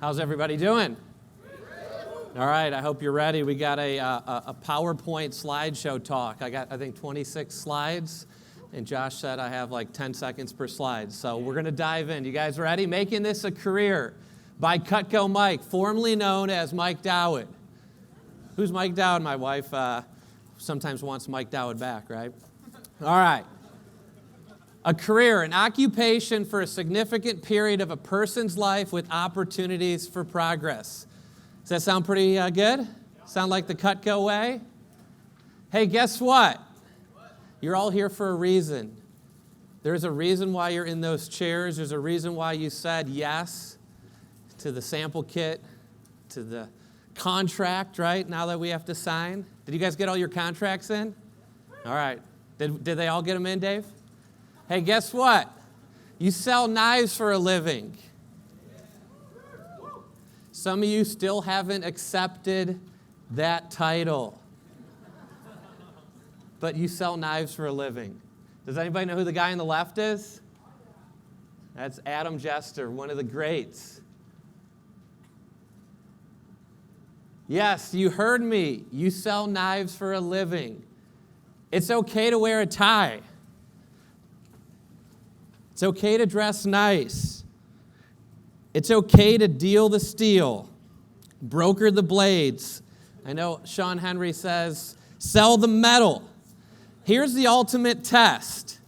How's everybody doing? All right, I hope you're ready. We got a PowerPoint slideshow talk. I got, I think, 26 slides, and Josh said I have like 10 seconds per slide. So we're going to dive in. You guys ready? Making This a Career by Cutco Mike, formerly known as Mike Dawid. Who's Mike Dawid? My wife sometimes wants Mike Dawid back, right? All right. A career, an occupation for a significant period of a person's life with opportunities for progress. Does that sound pretty good? Sound like the Cutco way? Hey, guess what? You're all here for a reason. There's a reason why you're in those chairs. There's a reason why you said yes to the sample kit, to the contract, right, now that we have to sign. Did you guys get all your contracts in? All right. Did they all get them in, Dave? Hey, guess what? You sell knives for a living. Some of you still haven't accepted that title. But you sell knives for a living. Does anybody know who the guy on the left is? That's Adam Jester, one of the greats. Yes, you heard me. You sell knives for a living. It's okay to wear a tie. It's okay to dress nice. It's okay to deal the steel, broker the blades. I know Sean Henry says, sell the metal. Here's the ultimate test.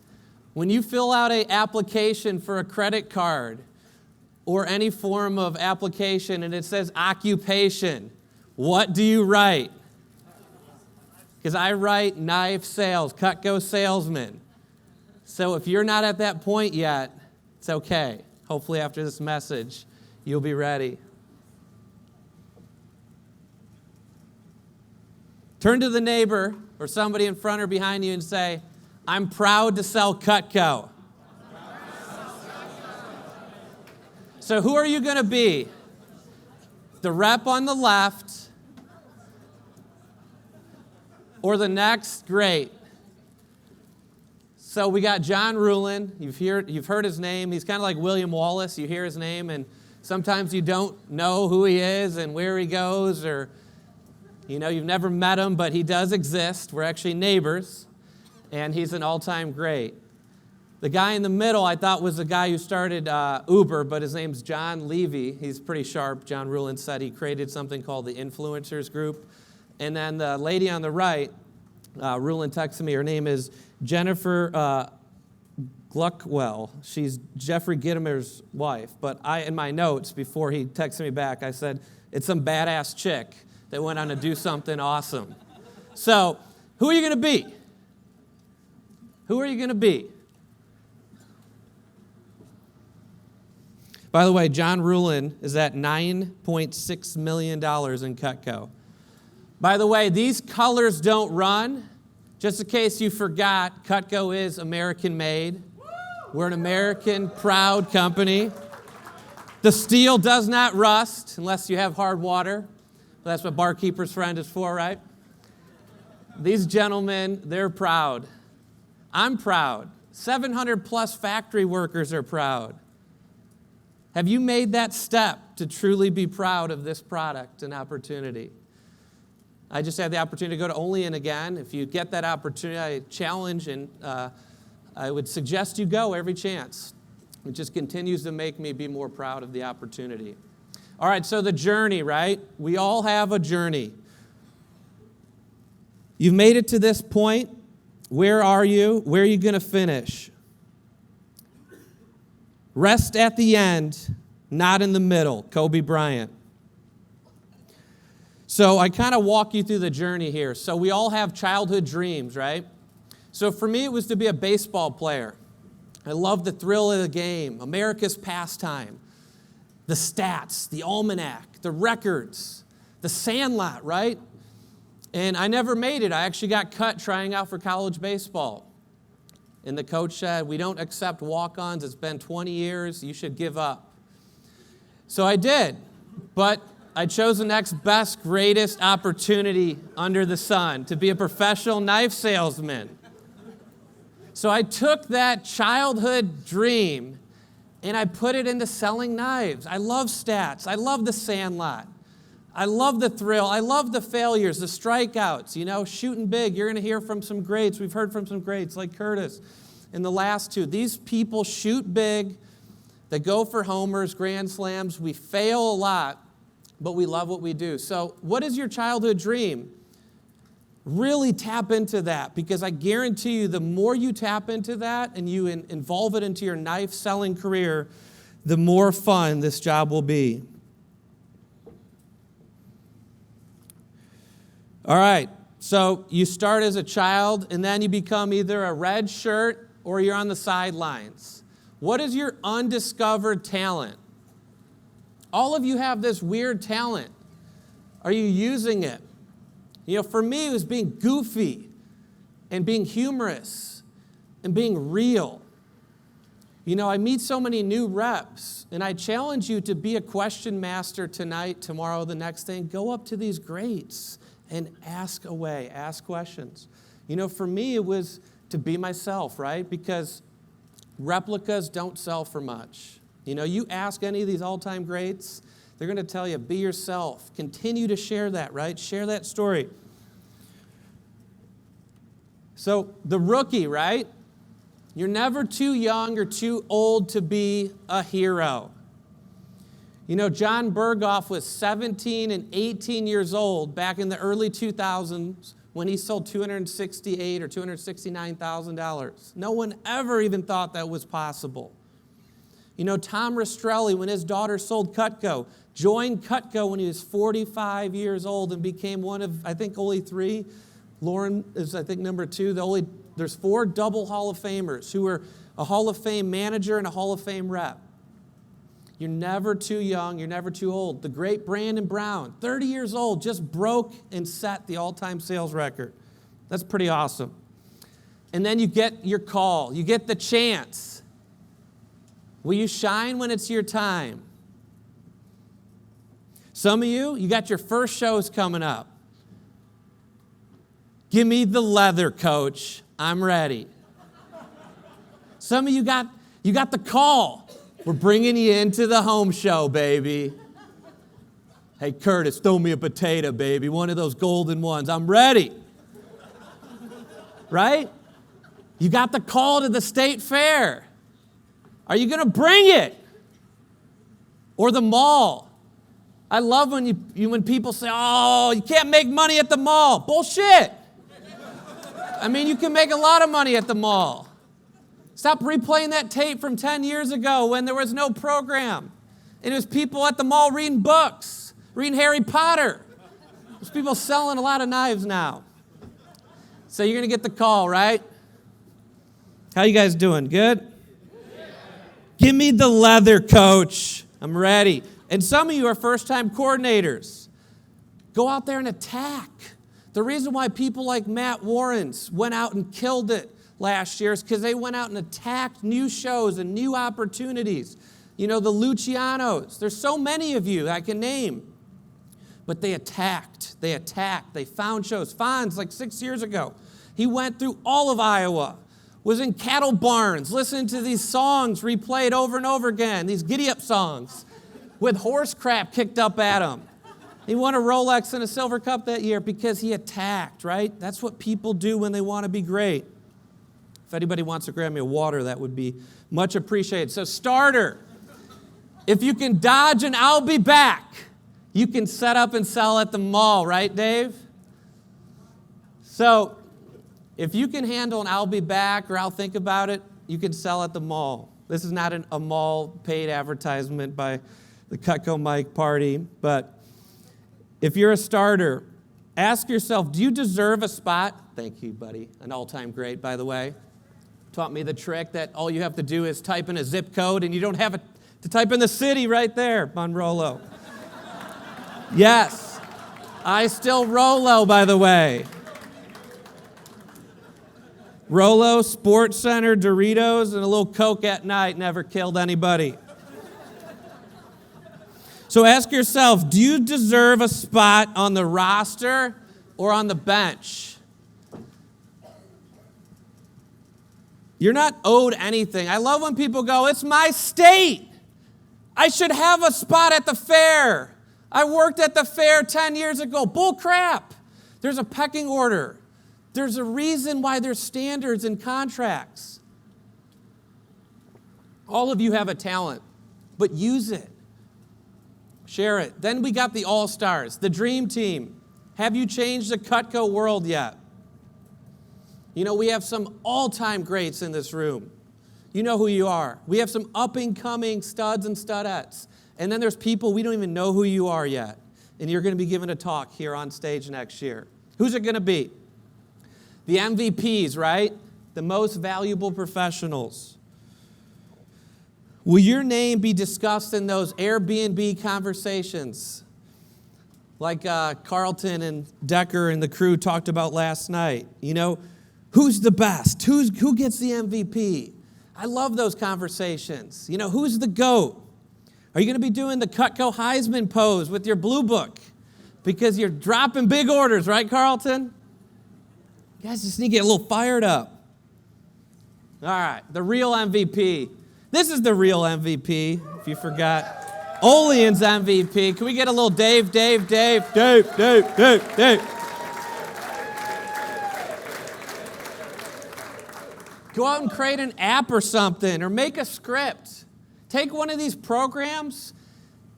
When you fill out an application for a credit card or any form of application and it says occupation, what do you write? Because I write knife sales, Cutco salesman. So if you're not at that point yet, it's okay. Hopefully after this message, you'll be ready. Turn to the neighbor or somebody in front or behind you and say, I'm proud to sell Cutco. So who are you going to be? The rep on the left or the next great? So we got John Rulin. You've heard his name. He's kind of like William Wallace. You hear his name, and sometimes you don't know who he is and where he goes, or you've never met him, but he does exist. We're actually neighbors, and he's an all-time great. The guy in the middle I thought was the guy who started Uber, but his name's John Levy. He's pretty sharp. John Rulin said he created something called the Influencers Group. And then the lady on the right, Rulin texted me, her name is Jennifer Gluckwell. She's Jeffrey Gitomer's wife. But in my notes, before he texted me back, I said, it's some badass chick that went on to do something awesome. So, who are you going to be? Who are you going to be? By the way, John Rulin is at $9.6 million in Cutco. By the way, these colors don't run. Just in case you forgot, Cutco is American-made. We're an American, proud company. The steel does not rust unless you have hard water. That's what Barkeeper's Friend is for, right? These gentlemen, they're proud. I'm proud. 700-plus factory workers are proud. Have you made that step to truly be proud of this product and opportunity? I just had the opportunity to go to Only In again. If you get that opportunity, I challenge and I would suggest you go every chance. It just continues to make me be more proud of the opportunity. All right, so the journey, right? We all have a journey. You've made it to this point. Where are you? Where are you going to finish? Rest at the end, not in the middle. Kobe Bryant. So I kind of walk you through the journey here. So we all have childhood dreams, right? So for me, it was to be a baseball player. I loved the thrill of the game, America's pastime, the stats, the almanac, the records, the sandlot, right? And I never made it. I actually got cut trying out for college baseball. And the coach said, we don't accept walk-ons. It's been 20 years. You should give up. So I did. But I chose the next best, greatest opportunity under the sun to be a professional knife salesman. So I took that childhood dream and I put it into selling knives. I love stats. I love the Sandlot. I love the thrill. I love the failures, the strikeouts, shooting big. You're going to hear from some greats. We've heard from some greats like Curtis in the last two. These people shoot big. They go for homers, grand slams. We fail a lot, but we love what we do. So what is your childhood dream? Really tap into that, because I guarantee you the more you tap into that and you involve it into your knife selling career, the more fun this job will be. All right, so you start as a child and then you become either a red shirt or you're on the sidelines. What is your undiscovered talent? All of you have this weird talent. Are you using it? For me, it was being goofy and being humorous and being real. I meet so many new reps, and I challenge you to be a question master tonight, tomorrow, the next thing. Go up to these greats and ask away, ask questions. For me, it was to be myself, right? Because replicas don't sell for much. You ask any of these all-time greats, they're going to tell you, be yourself. Continue to share that, right? Share that story. So the rookie, right? You're never too young or too old to be a hero. John Berghoff was 17 and 18 years old back in the early 2000s when he sold $268,000 or $269,000. No one ever even thought that was possible. Tom Rastrelli, when his daughter sold Cutco, joined Cutco when he was 45 years old and became one of, I think, only three. Lauren is, I think, number two. There's 4 double Hall of Famers who were a Hall of Fame manager and a Hall of Fame rep. You're never too young. You're never too old. The great Brandon Brown, 30 years old, just broke and set the all-time sales record. That's pretty awesome. And then you get your call. You get the chance. Will you shine when it's your time? Some of you got your first shows coming up. Give me the leather, coach. I'm ready. Some of you got the call. We're bringing you into the home show, baby. Hey, Curtis, throw me a potato, baby. One of those golden ones. I'm ready. Right? You got the call to the state fair. Are you going to bring it? Or the mall? I love when people say, oh, you can't make money at the mall. Bullshit. You can make a lot of money at the mall. Stop replaying that tape from 10 years ago when there was no program. And it was people at the mall reading books, reading Harry Potter. There's people selling a lot of knives now. So you're going to get the call, right? How you guys doing? Good? Yeah. Give me the leather, coach. I'm ready. And some of you are first-time coordinators. Go out there and attack. The reason why people like Matt Warrens went out and killed it last year is because they went out and attacked new shows and new opportunities. The Lucianos. There's so many of you I can name. But they attacked. They found shows. Fonz, like 6 years ago, he went through all of Iowa, was in cattle barns, listening to these songs replayed over and over again, these giddy-up songs, with horse crap kicked up at him. He won a Rolex and a silver cup that year because he attacked, right? That's what people do when they want to be great. If anybody wants to grab me a water, that would be much appreciated. So starter, if you can dodge an I'll be back, you can set up and sell at the mall, right, Dave? So if you can handle an I'll be back or I'll think about it, you can sell at the mall. This is not a mall paid advertisement by the Cutco Mike party, but if you're a starter, ask yourself, do you deserve a spot? Thank you, buddy. An all-time great, by the way. Taught me the trick that all you have to do is type in a zip code and you don't have to type in the city right there, Monrolo. Yes, I still Rolo, by the way. Rolo, Sports Center, Doritos, and a little Coke at night never killed anybody. So ask yourself, do you deserve a spot on the roster or on the bench? You're not owed anything. I love when people go, it's my state. I should have a spot at the fair. I worked at the fair 10 years ago. Bull crap. There's a pecking order. There's a reason why there's standards and contracts. All of you have a talent, but use it. Share it. Then we got the All-Stars, the dream team. Have you changed the Cutco world yet? You know, we have some all-time greats in this room. You know who you are. We have some up-and-coming studs and studettes. And then there's people we don't even know who you are yet. And you're going to be given a talk here on stage next year. Who's it going to be? The MVPs, right? The most valuable professionals. Will your name be discussed in those Airbnb conversations? Like Carlton and Decker and the crew talked about last night. You know, who's the best? Who gets the MVP? I love those conversations. You know, who's the GOAT? Are you going to be doing the Cutco Heisman pose with your blue book? Because you're dropping big orders, right, Carlton? You guys just need to get a little fired up. All right, the real MVP. This is the real MVP, if you forgot. Olean's MVP. Can we get a little Dave? Go out and create an app or something, or make a script. Take one of these programs,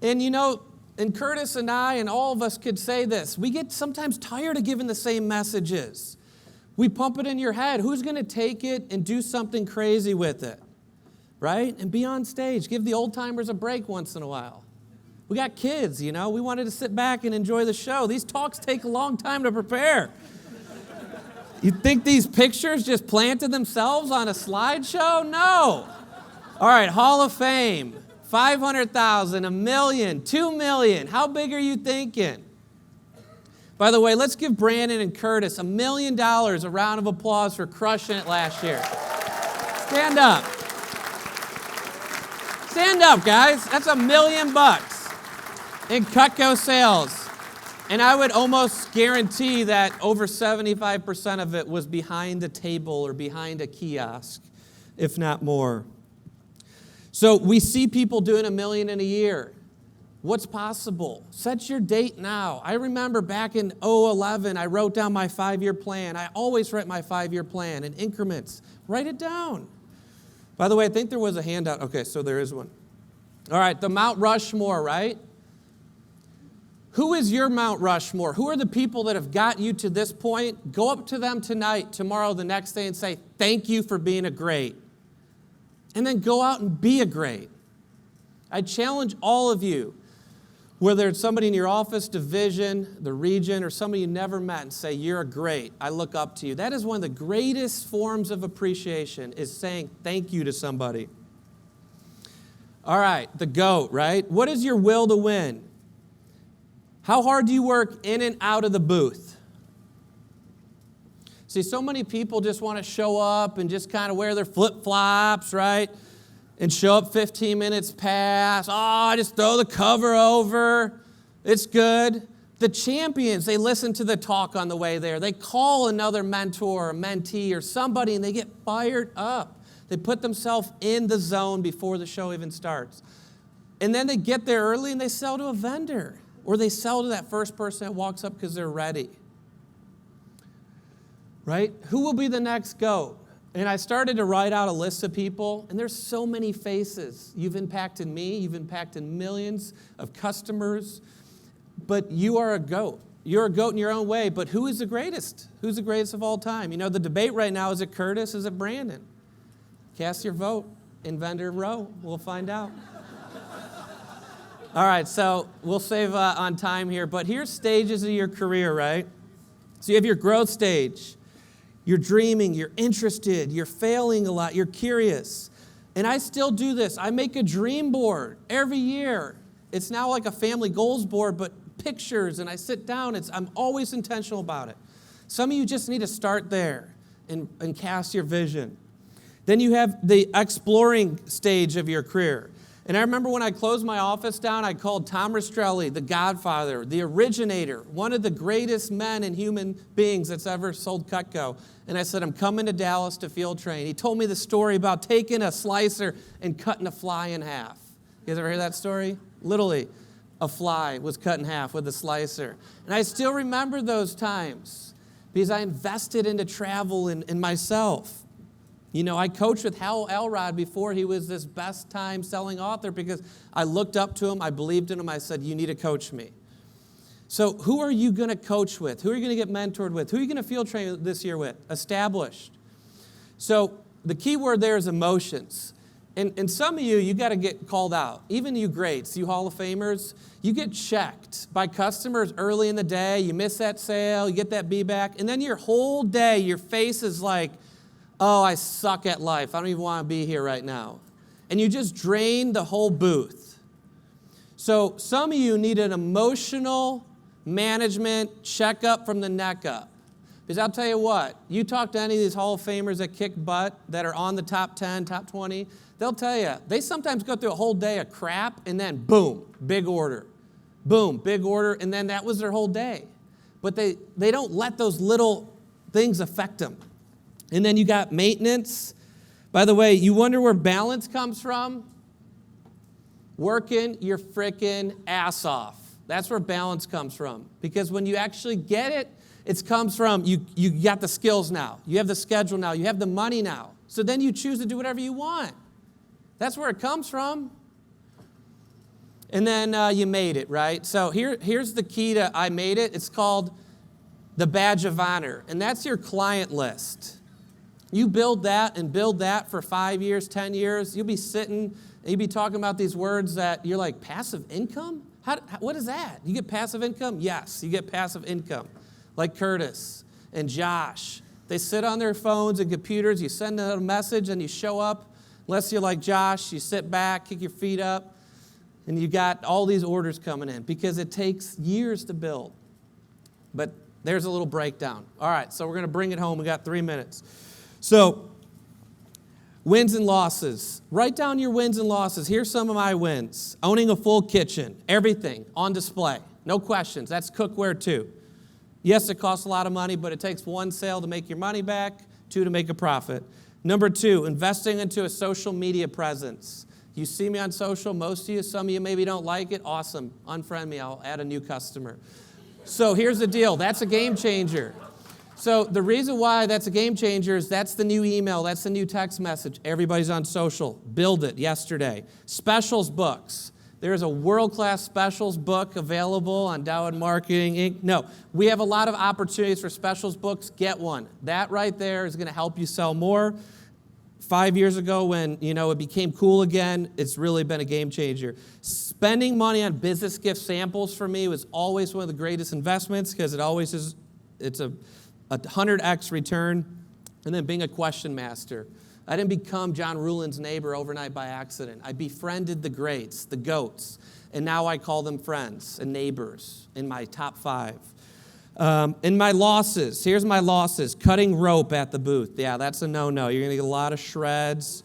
and you know, and Curtis and I and all of us could say this. We get sometimes tired of giving the same messages. We pump it in your head. Who's going to take it and do something crazy with it? Right? And be on stage. Give the old timers a break once in a while. We got kids, you know. We wanted to sit back and enjoy the show. These talks take a long time to prepare. You think these pictures just planted themselves on a slideshow? No. All right, Hall of Fame, 500,000, $1 million, $2 million. How big are you thinking? By the way, let's give Brandon and Curtis $1 million, a round of applause for crushing it last year. Stand up. Stand up, guys. That's $1 million in Cutco sales. And I would almost guarantee that over 75% of it was behind a table or behind a kiosk, if not more. So we see people doing $1 million in a year. What's possible? Set your date now. I remember back in 2011, I wrote down my 5-year plan. I always write my 5-year plan in increments. Write it down. By the way, I think there was a handout. Okay, so there is one. All right, the Mount Rushmore, right? Who is your Mount Rushmore? Who are the people that have got you to this point? Go up to them tonight, tomorrow, the next day, and say, thank you for being a great. And then go out and be a great. I challenge all of you, whether it's somebody in your office, division, the region, or somebody you never met, and say, you're a great. I look up to you. That is one of the greatest forms of appreciation, is saying thank you to somebody. All right, the GOAT, right? What is your will to win? How hard do you work in and out of the booth? See, so many people just want to show up and just kind of wear their flip-flops, right? And show up 15 minutes past. Oh, I just throw the cover over. It's good. The champions, they listen to the talk on the way there. They call another mentor or mentee or somebody, and they get fired up. They put themselves in the zone before the show even starts. And then they get there early and they sell to a vendor. Or they sell to that first person that walks up because they're ready. Right? Who will be the next GOAT? And I started to write out a list of people, and there's so many faces. You've impacted me. You've impacted millions of customers. But you are a GOAT. You're a GOAT in your own way, but who is the greatest? Who's the greatest of all time? You know, the debate right now, is it Curtis? Is it Brandon? Cast your vote in vendor row. We'll find out. All right, so we'll save on time here, but here's stages of your career, right? So you have your growth stage. You're dreaming, you're interested, you're failing a lot, you're curious. And I still do this. I make a dream board every year. It's now like a family goals board, but pictures, and I sit down. I'm always intentional about it. Some of you just need to start there and cast your vision. Then you have the exploring stage of your career. And I remember when I closed my office down, I called Tom Rastrelli, the godfather, the originator, one of the greatest men and human beings that's ever sold Cutco. And I said, I'm coming to Dallas to field train. He told me the story about taking a slicer and cutting a fly in half. You guys ever hear that story? Literally, a fly was cut in half with a slicer. And I still remember those times because I invested into travel and myself. You know, I coached with Hal Elrod before he was this best time selling author because I looked up to him, I believed in him, I said, you need to coach me. So who are you going to coach with? Who are you going to get mentored with? Who are you going to field train this year with? Established. So the key word there is emotions. And some of you got to get called out. Even you greats, you Hall of Famers, you get checked by customers early in the day. You miss that sale, you get that B back, and then your whole day, your face is like, oh, I suck at life. I don't even want to be here right now. And you just drain the whole booth. So some of you need an emotional management checkup from the neck up. Because I'll tell you what, you talk to any of these Hall of Famers that kick butt, that are on the top 10, top 20, they'll tell you, they sometimes go through a whole day of crap, and then boom, big order. Boom, big order, and then that was their whole day. But they don't let those little things affect them. And then you got maintenance. By the way, you wonder where balance comes from? Working your frickin' ass off. That's where balance comes from. Because when you actually get it, it comes from you got the skills now. You have the schedule now. You have the money now. So then you choose to do whatever you want. That's where it comes from. And then you made it, right? So here's the key to I made it. It's called the badge of honor. And that's your client list. You build that and build that for 5 years, 10 years. You'll be sitting and you'll be talking about these words that you're like, passive income? What is that? You get passive income? Yes, you get passive income. Like Curtis and Josh. They sit on their phones and computers. You send out a message and you show up. Unless you're like Josh, you sit back, kick your feet up, and you got all these orders coming in because it takes years to build. But there's a little breakdown. All right, so we're going to bring it home. We got 3 minutes. So, wins and losses. Write down your wins and losses. Here's some of my wins. Owning a full kitchen, everything on display. No questions. That's cookware too. Yes, it costs a lot of money, but it takes 1 sale to make your money back, 2 to make a profit. Number 2, investing into a social media presence. You see me on social, most of you, some of you maybe don't like it. Awesome. Unfriend me, I'll add a new customer. So here's the deal. That's a game changer. So the reason why that's a game changer is that's the new email, that's the new text message. Everybody's on social. Build it yesterday. Specials books. There's a world-class specials book available on Dawid Marketing Inc. No, we have a lot of opportunities for specials books. Get one. That right there is going to help you sell more. 5 years ago when, it became cool again, it's really been a game changer. Spending money on business gift samples for me was always one of the greatest investments because it's a 100x return. And then being a question master. I didn't become John Rulin's neighbor overnight by accident. I befriended the greats, the GOATs, and now I call them friends and neighbors in my top 5. In my losses, here's my losses. Cutting rope at the booth. Yeah, that's a no-no. You're going to get a lot of shreds.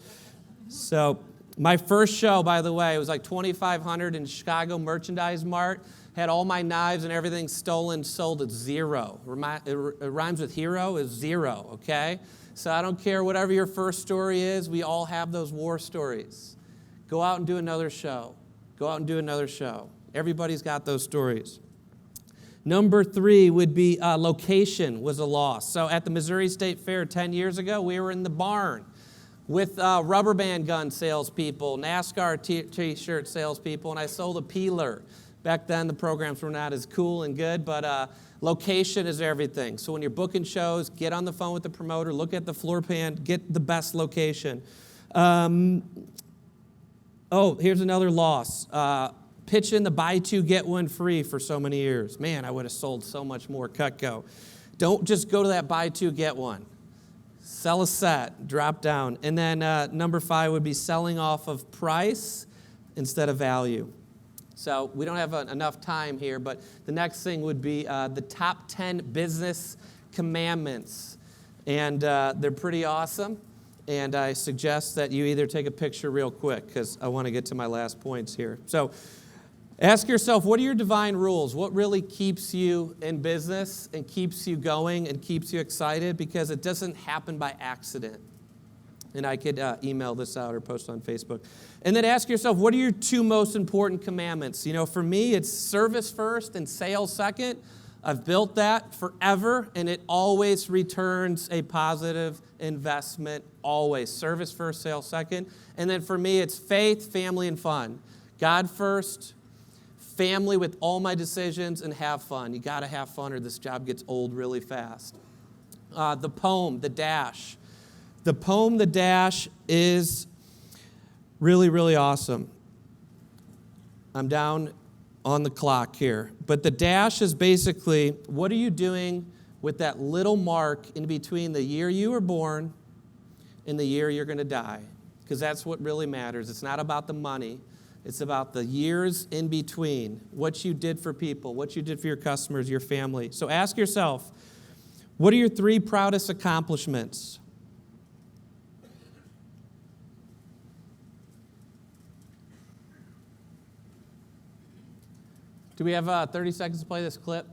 So my first show, by the way, it was like $2,500 in Chicago Merchandise Mart. Had all my knives and everything stolen, sold at 0. It rhymes with hero, is 0, okay? So I don't care whatever your first story is. We all have those war stories. Go out and do another show. Go out and do another show. Everybody's got those stories. Number 3 would be location was a loss. So at the Missouri State Fair 10 years ago, we were in the barn with rubber band gun salespeople, NASCAR T-shirt salespeople, and I sold a peeler. Back then, the programs were not as cool and good, but location is everything. So when you're booking shows, get on the phone with the promoter, look at the floor plan, get the best location. Here's another loss. Pitch in the buy 2, get 1 free for so many years. Man, I would have sold so much more Cutco. Don't just go to that buy 2, get 1. Sell a set, drop down. And then number 5 would be selling off of price instead of value. So we don't have enough time here, but the next thing would be the top 10 business commandments. And they're pretty awesome. And I suggest that you either take a picture real quick because I want to get to my last points here. So ask yourself, what are your divine rules? What really keeps you in business and keeps you going and keeps you excited? Because it doesn't happen by accident. And I could email this out or post on Facebook. And then ask yourself, what are your two most important commandments? You know, for me, it's service first and sales second. I've built that forever, and it always returns a positive investment, always. Service first, sales second. And then for me, it's faith, family, and fun. God first, family with all my decisions, and have fun. You got to have fun or this job gets old really fast. The poem, The Dash. The poem, The Dash, is really, really awesome. I'm down on the clock here. But the dash is basically, what are you doing with that little mark in between the year you were born and the year you're going to die? Because that's what really matters. It's not about the money. It's about the years in between, what you did for people, what you did for your customers, your family. So ask yourself, what are your 3 proudest accomplishments? Do we have 30 seconds to play this clip?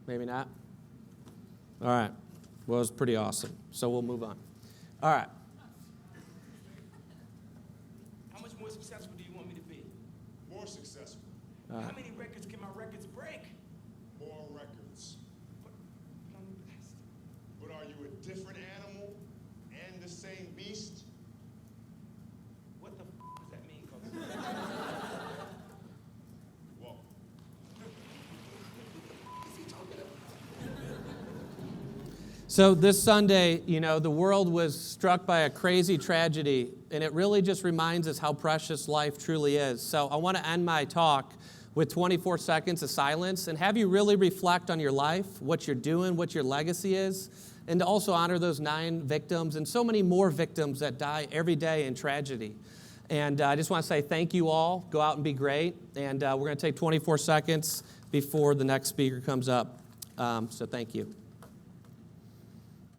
Maybe not? All right. Well, it was pretty awesome. So we'll move on. All right. How much more successful do you want me to be? More successful. How many records can my records break? More records. But But are you a different animal and the same beast? what the does that mean, Coach? Well, Is he talking about? So this Sunday, you know, the world was struck by a crazy tragedy, and it really just reminds us how precious life truly is. So I want to end my talk with 24 seconds of silence and have you really reflect on your life, what you're doing, what your legacy is, and to also honor those 9 victims and so many more victims that die every day in tragedy. And I just want to say thank you all. Go out and be great. And we're going to take 24 seconds before the next speaker comes up. So thank you.